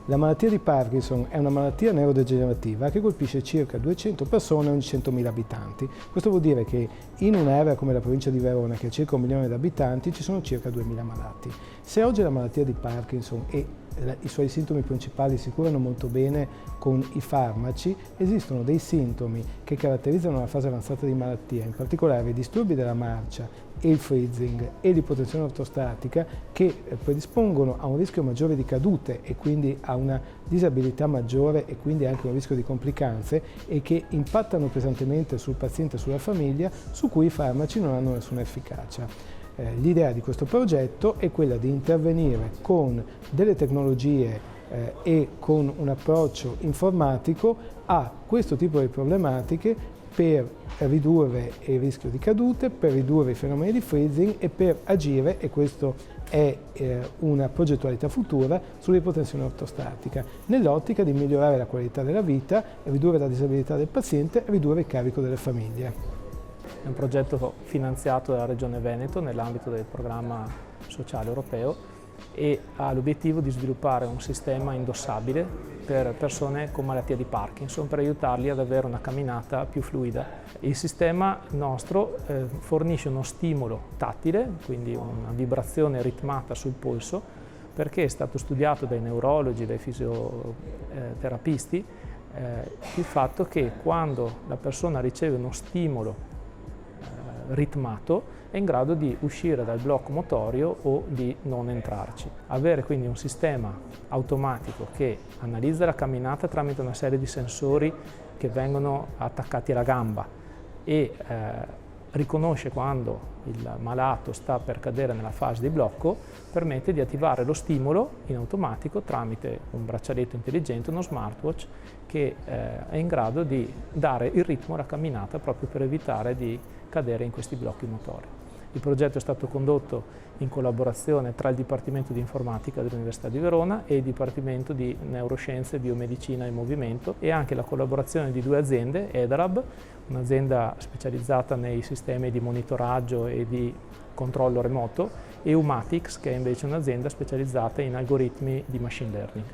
La malattia di Parkinson è una malattia neurodegenerativa che colpisce circa 200 persone ogni 100.000 abitanti. Questo vuol dire che in un'area come la provincia di Verona, che ha circa 1 milione di abitanti, ci sono circa 2.000 malati. Se oggi la malattia di Parkinson e i suoi sintomi principali si curano molto bene con i farmaci, esistono dei sintomi che caratterizzano la fase avanzata di malattia, in particolare i disturbi della marcia e il freezing e l'ipotensione ortostatica, che predispongono a un rischio maggiore di cadute e quindi a una disabilità maggiore e quindi anche un rischio di complicanze, e che impattano pesantemente sul paziente e sulla famiglia, su cui i farmaci non hanno nessuna efficacia. L'idea di questo progetto è quella di intervenire con delle tecnologie e con un approccio informatico a questo tipo di problematiche per ridurre il rischio di cadute, per ridurre i fenomeni di freezing e per agire, e questo è una progettualità futura, sull'ipotensione ortostatica, nell'ottica di migliorare la qualità della vita, ridurre la disabilità del paziente e ridurre il carico delle famiglie. È un progetto finanziato dalla Regione Veneto nell'ambito del programma sociale europeo e ha l'obiettivo di sviluppare un sistema indossabile per persone con malattia di Parkinson per aiutarli ad avere una camminata più fluida. Il sistema nostro fornisce uno stimolo tattile, quindi una vibrazione ritmata sul polso, perché è stato studiato dai neurologi, dai fisioterapisti, il fatto che quando la persona riceve uno stimolo ritmato è in grado di uscire dal blocco motorio o di non entrarci. Avere quindi un sistema automatico che analizza la camminata tramite una serie di sensori che vengono attaccati alla gamba e riconosce quando il malato sta per cadere nella fase di blocco, permette di attivare lo stimolo in automatico tramite un braccialetto intelligente, uno smartwatch, che è in grado di dare il ritmo alla camminata proprio per evitare di cadere in questi blocchi motori. Il progetto è stato condotto in collaborazione tra il Dipartimento di Informatica dell'Università di Verona e il Dipartimento di Neuroscienze, Biomedicina e Movimento, e anche la collaborazione di 2 aziende, EDRAB, un'azienda specializzata nei sistemi di monitoraggio e di controllo remoto, e Umatics, che è invece un'azienda specializzata in algoritmi di machine learning.